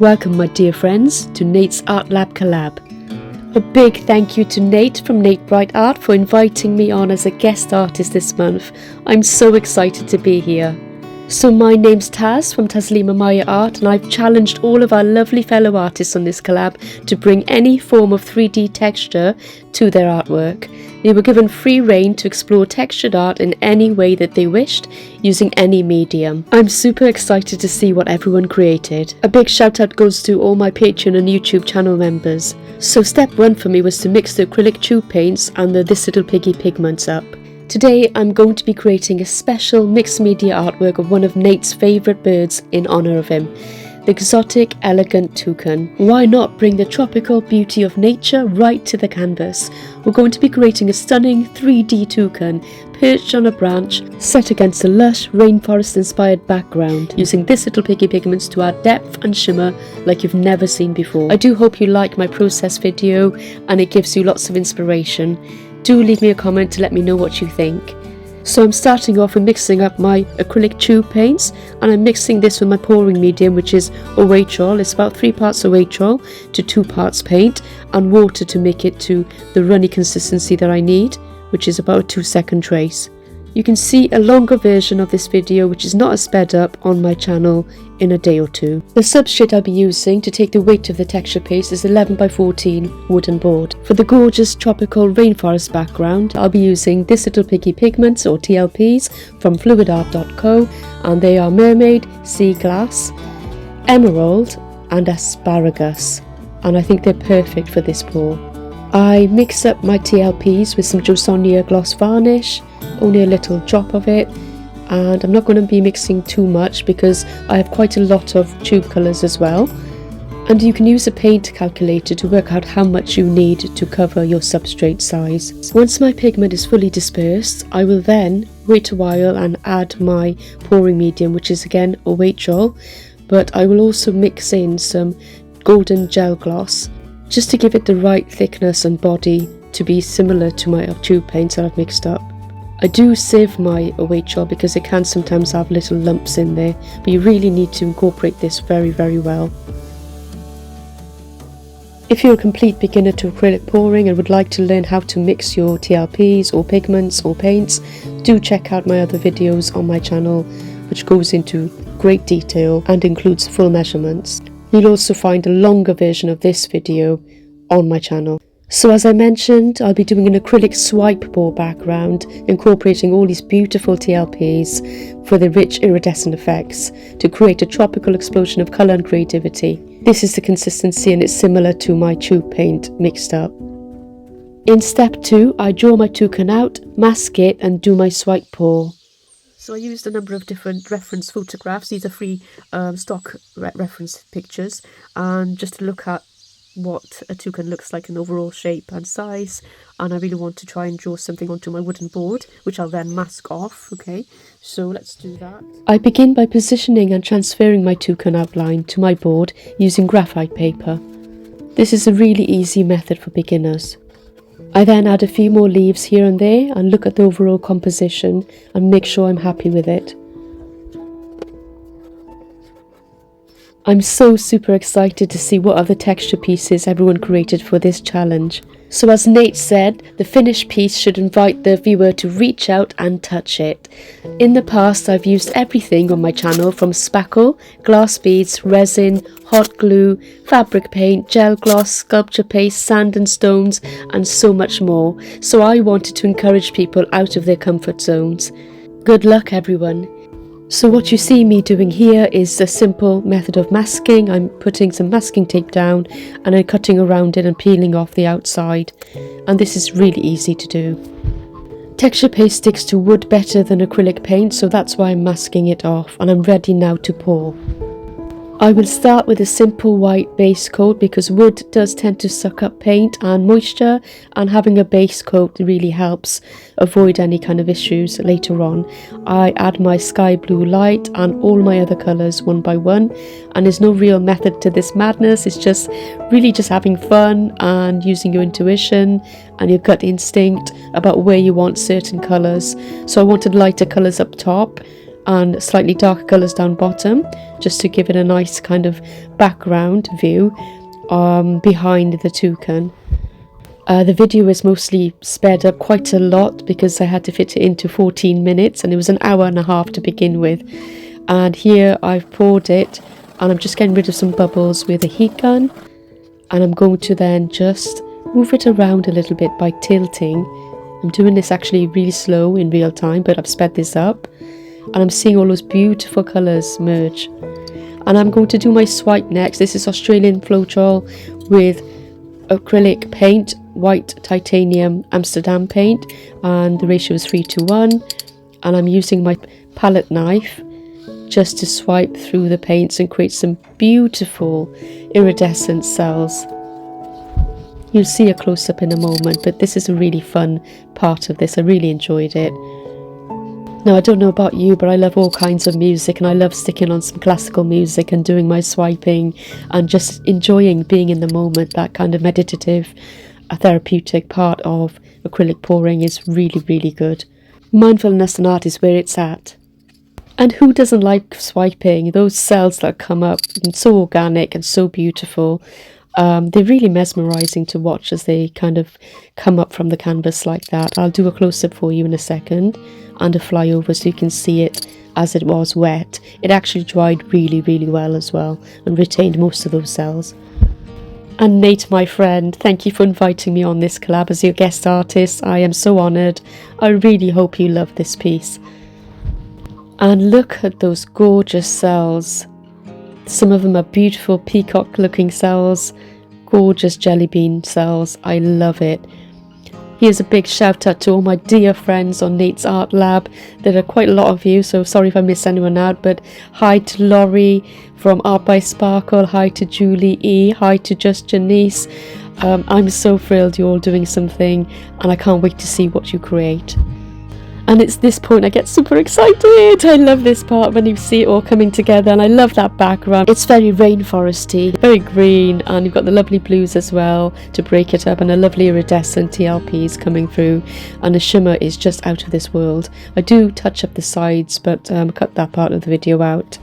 Welcome my dear friends to Nate's Art Lab Collab. A big thank you to Nate from Nate Bright Art for inviting me on as a guest artist this month. I'm so excited to be here. So my name's Taz from Taslima Maya Art, and I've challenged all of our lovely fellow artists on this collab to bring any form of 3D texture to their artwork. They were given free rein to explore textured art in any way that they wished, using any medium. I'm super excited to see what everyone created. A big shout out goes to all my Patreon and YouTube channel members. So step one for me was to mix the acrylic tube paints and the This Little Piggy pigments up. Today I'm going to be creating a special mixed media artwork of one of Nate's favourite birds in honour of him, the exotic elegant toucan. Why not bring the tropical beauty of nature right to the canvas? We're going to be creating a stunning 3D toucan perched on a branch set against a lush rainforest inspired background, using This Little Piggy pigments to add depth and shimmer like you've never seen before. I do hope you like my process video and it gives you lots of inspiration. Do leave me a comment to let me know what you think. So I'm starting off with mixing up my acrylic tube paints, and I'm mixing this with my pouring medium, which is Owatrol. It's about 3 parts Owatrol to 2 parts paint and water to make it to the runny consistency that I need, which is about a 2-second trace. You can see a longer version of this video, which is not as sped up, on my channel in a day or two. The substrate I'll be using to take the weight of the texture paste is 11x14 wooden board. For the gorgeous tropical rainforest background, I'll be using This Little Piggy Pigments or TLPs from fluidart.co, and they are Mermaid, Sea Glass, Emerald and Asparagus, and I think they're perfect for this pour. I mix up my TLPs with some Josonia gloss varnish, only a little drop of it, and I'm not going to be mixing too much because I have quite a lot of tube colours as well. And you can use a paint calculator to work out how much you need to cover your substrate size. Once my pigment is fully dispersed, I will then wait a while and add my pouring medium, which is again Owatrol, but I will also mix in some golden gel gloss just to give it the right thickness and body to be similar to my tube paints that I've mixed up. I do sieve my Owatrol because it can sometimes have little lumps in there, but you really need to incorporate this very well. If you're a complete beginner to acrylic pouring and would like to learn how to mix your TLPs or pigments or paints, do check out my other videos on my channel, which goes into great detail and includes full measurements. You'll also find a longer version of this video on my channel. So as I mentioned, I'll be doing an acrylic swipe pour background, incorporating all these beautiful TLPs for the rich iridescent effects to create a tropical explosion of colour and creativity. This is the consistency and it's similar to my tube paint mixed up. In step 2, I draw my toucan out, mask it and do my swipe pour. So I used a number of different reference photographs. These are free stock reference pictures, and just to look at what a toucan looks like in overall shape and size, and I really want to try and draw something onto my wooden board, which I'll then mask off. Okay, so let's do that. I begin by positioning and transferring my toucan outline to my board using graphite paper. This is a really easy method for beginners. I then add a few more leaves here and there and look at the overall composition and make sure I'm happy with it. I'm so super excited to see what other texture pieces everyone created for this challenge. So as Nate said, the finished piece should invite the viewer to reach out and touch it. In the past I've used everything on my channel from spackle, glass beads, resin, hot glue, fabric paint, gel gloss, sculpture paste, sand and stones and so much more. So I wanted to encourage people out of their comfort zones. Good luck everyone. So what you see me doing here is a simple method of masking. I'm putting some masking tape down and then cutting around it and peeling off the outside. And this is really easy to do. Texture paste sticks to wood better than acrylic paint, so that's why I'm masking it off, and I'm ready now to pour. I will start with a simple white base coat because wood does tend to suck up paint and moisture, and having a base coat really helps avoid any kind of issues later on. I add my sky blue light and all my other colours one by one, and there's no real method to this madness. It's just really just having fun and using your intuition and your gut instinct about where you want certain colours. So I wanted lighter colours up top and slightly darker colours down bottom, just to give it a nice kind of background view behind the toucan. The video is mostly sped up quite a lot because I had to fit it into 14 minutes and it was an hour and a half to begin with. And here I've poured it and I'm just getting rid of some bubbles with a heat gun, and I'm going to then just move it around a little bit by tilting. I'm doing this actually really slow in real time, but I've sped this up and I'm seeing all those beautiful colours merge. And I'm going to do my swipe next. This is Australian Floetrol with acrylic paint, white titanium Amsterdam paint, and the ratio is 3:1. And I'm using my palette knife just to swipe through the paints and create some beautiful iridescent cells. You'll see a close-up in a moment, but this is a really fun part of this. I really enjoyed it. Now, I don't know about you, but I love all kinds of music, and I love sticking on some classical music and doing my swiping and just enjoying being in the moment. That kind of meditative, therapeutic part of acrylic pouring is really, really good. Mindfulness and art is where it's at. And who doesn't like swiping? Those cells that come up, and so organic and so beautiful. They're really mesmerizing to watch as they kind of come up from the canvas like that. I'll do a close-up for you in a second and a flyover so you can see it as it was wet. It actually dried really, really well as well and retained most of those cells. And Nate, my friend, thank you for inviting me on this collab as your guest artist. I am so honoured. I really hope you love this piece. And look at those gorgeous cells. Some of them are beautiful peacock looking cells, gorgeous jelly bean cells. I love it. Here's a big shout out to all my dear friends on Nate's Art Lab. There are quite a lot of you, so sorry if I miss anyone out, but hi to Laurie from Art by Sparkle, hi to Julie E, hi to Just Janice. I'm so thrilled you're all doing something and I can't wait to see what you create. And it's this point I get super excited. I love this part when you see it all coming together, and I love that background. It's very rainforesty, very green, and you've got the lovely blues as well to break it up, and a lovely iridescent TLPs coming through, and the shimmer is just out of this world. I do touch up the sides, but cut that part of the video out.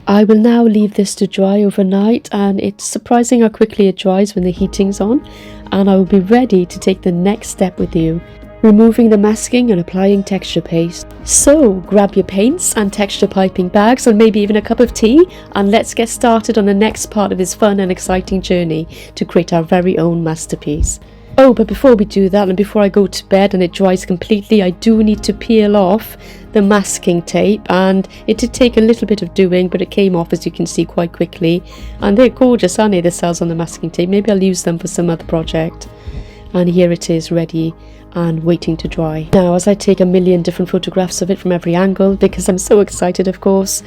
I will now leave this to dry overnight, and it's surprising how quickly it dries when the heating's on, and I will be ready to take the next step with you, removing the masking and applying texture paste. So grab your paints and texture piping bags and maybe even a cup of tea, and let's get started on the next part of this fun and exciting journey to create our very own masterpiece. Oh, but before we do that and before I go to bed and it dries completely, I do need to peel off the masking tape, and it did take a little bit of doing, but it came off, as you can see, quite quickly. And they're gorgeous, aren't they, the cells on the masking tape? Maybe I'll use them for some other project. And here it is, ready and waiting to dry. Now, as I take a million different photographs of it from every angle, because I'm so excited, of course,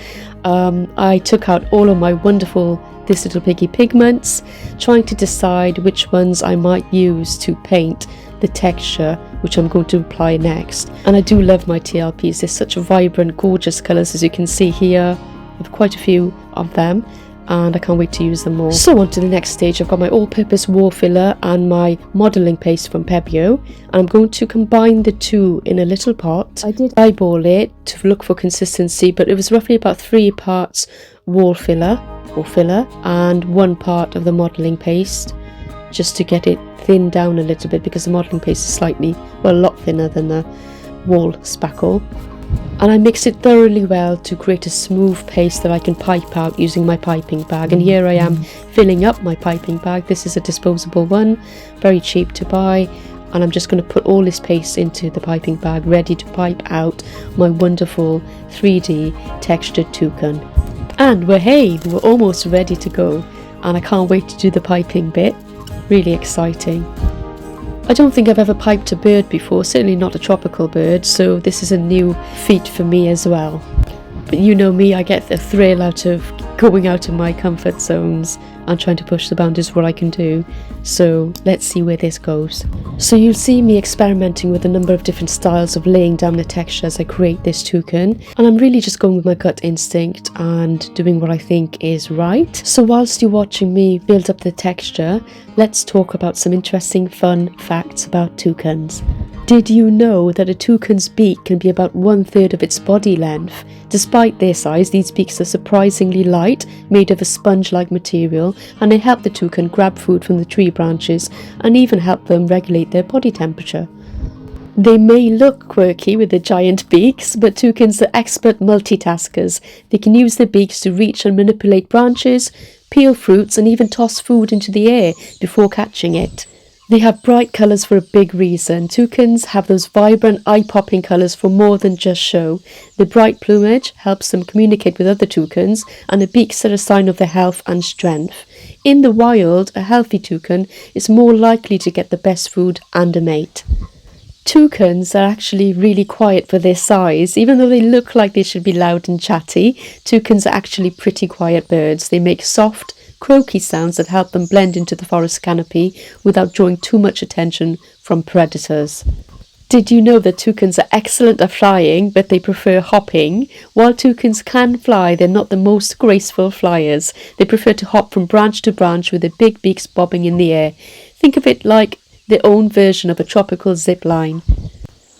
I took out all of my wonderful This Little Piggy pigments, trying to decide which ones I might use to paint the texture which I'm going to apply next. And I do love my TLPs. They're such vibrant, gorgeous colours, as you can see here. I have quite a few of them, and I can't wait to use them more. So on to the next stage. I've got my all-purpose wall filler and my modelling paste from Pebio, and I'm going to combine the two in a little pot. I did eyeball it to look for consistency, but it was roughly about 3 parts wall filler and 1 part of the modelling paste, just to get it thinned down a little bit, because the modelling paste is slightly, well, a lot thinner than the wall spackle. And I mix it thoroughly well to create a smooth paste that I can pipe out using my piping bag. And here I am filling up my piping bag. This is a disposable one, very cheap to buy. And I'm just going to put all this paste into the piping bag, ready to pipe out my wonderful 3D textured toucan. And we're almost ready to go. And I can't wait to do the piping bit. Really exciting. I don't think I've ever piped a bird before, certainly not a tropical bird, so this is a new feat for me as well. But you know me, I get the thrill out of going out of my comfort zones and trying to push the boundaries of what I can do. So let's see where this goes. So you'll see me experimenting with a number of different styles of laying down the texture as I create this toucan, and I'm really just going with my gut instinct and doing what I think is right. So whilst you're watching me build up the texture, let's talk about some interesting fun facts about toucans. Did you know that a toucan's beak can be about 1/3 of its body length? Despite their size, these beaks are surprisingly light, made of a sponge-like material, and they help the toucan grab food from the tree branches and even help them regulate their body temperature. They may look quirky with their giant beaks, but toucans are expert multitaskers. They can use their beaks to reach and manipulate branches, peel fruits, and even toss food into the air before catching it. They have bright colours for a big reason. Toucans have those vibrant, eye-popping colours for more than just show. The bright plumage helps them communicate with other toucans, and the beaks are a sign of their health and strength. In the wild, a healthy toucan is more likely to get the best food and a mate. Toucans are actually really quiet for their size. Even though they look like they should be loud and chatty, toucans are actually pretty quiet birds. They make soft, croaky sounds that help them blend into the forest canopy without drawing too much attention from predators. Did you know that toucans are excellent at flying, but they prefer hopping? While toucans can fly, they're not the most graceful flyers. They prefer to hop from branch to branch with their big beaks bobbing in the air. Think of it like their own version of a tropical zip line.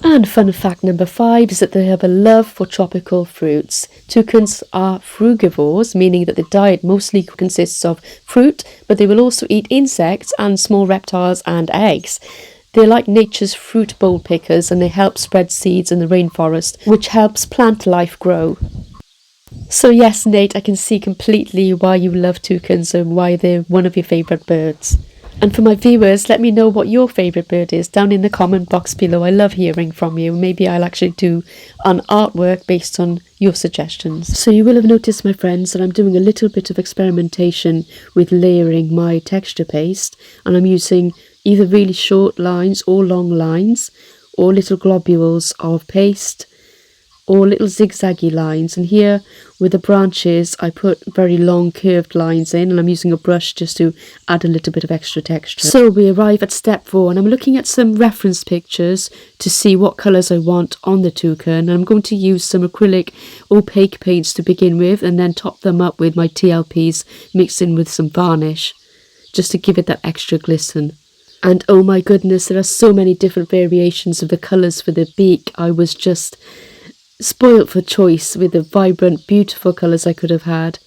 And fun fact number 5 is that they have a love for tropical fruits. Toucans are frugivores, meaning that their diet mostly consists of fruit, but they will also eat insects and small reptiles and eggs. They're like nature's fruit bowl pickers, and they help spread seeds in the rainforest, which helps plant life grow. So yes, Nate, I can see completely why you love toucans and why they're one of your favourite birds. And for my viewers, let me know what your favourite bird is down in the comment box below. I love hearing from you. Maybe I'll actually do an artwork based on your suggestions. So you will have noticed, my friends, that I'm doing a little bit of experimentation with layering my texture paste, and I'm using either really short lines or long lines, or little globules of paste, or little zigzaggy lines. And here with the branches I put very long curved lines in, and I'm using a brush just to add a little bit of extra texture. So we arrive at step 4, and I'm looking at some reference pictures to see what colours I want on the toucan, and I'm going to use some acrylic opaque paints to begin with, and then top them up with my TLPs mixed in with some varnish just to give it that extra glisten. And oh my goodness, there are so many different variations of the colours for the beak. I was just spoilt for choice with the vibrant, beautiful colours I could have had.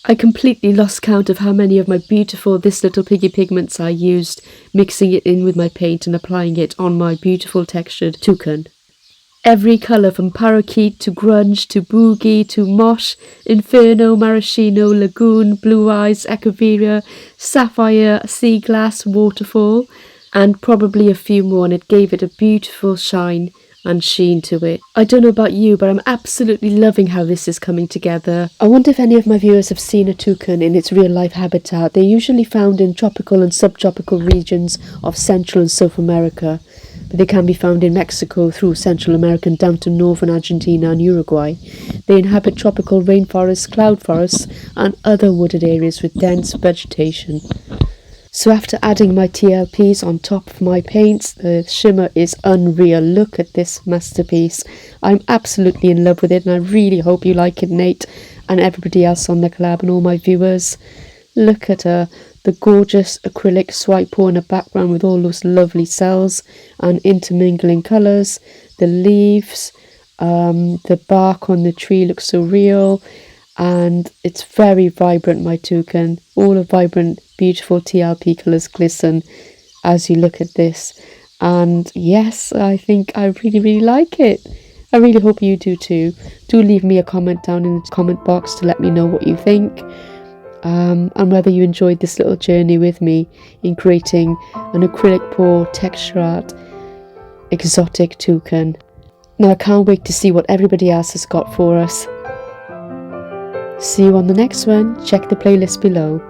I completely lost count of how many of my beautiful This Little Piggy pigments I used, mixing it in with my paint and applying it on my beautiful textured toucan. Every colour from parakeet to grunge to boogie to mosh, inferno, maraschino, lagoon, blue eyes, echeveria, sapphire, sea glass, waterfall, and probably a few more, and it gave it a beautiful shine and sheen to it. I don't know about you, but I'm absolutely loving how this is coming together. I wonder if any of my viewers have seen a toucan in its real life habitat. They're usually found in tropical and subtropical regions of Central and South America, but they can be found in Mexico through Central America and down to northern Argentina and Uruguay. They inhabit tropical rainforests, cloud forests, and other wooded areas with dense vegetation. So after adding my TLPs on top of my paints, the shimmer is unreal. Look at this masterpiece. I'm absolutely in love with it, and I really hope you like it, Nate, and everybody else on the collab and all my viewers. Look at the gorgeous acrylic swipe pour in the background with all those lovely cells and intermingling colours. The leaves, the bark on the tree looks so real, and it's very vibrant, my toucan. All the vibrant, beautiful TLP colours glisten as you look at this. And yes, I think I really like it. I really hope you do too. Do leave me a comment down in the comment box to let me know what you think, and whether you enjoyed this little journey with me in creating an acrylic pour texture art exotic toucan. Now I can't wait to see what everybody else has got for us. See you on the next one. Check the playlist below.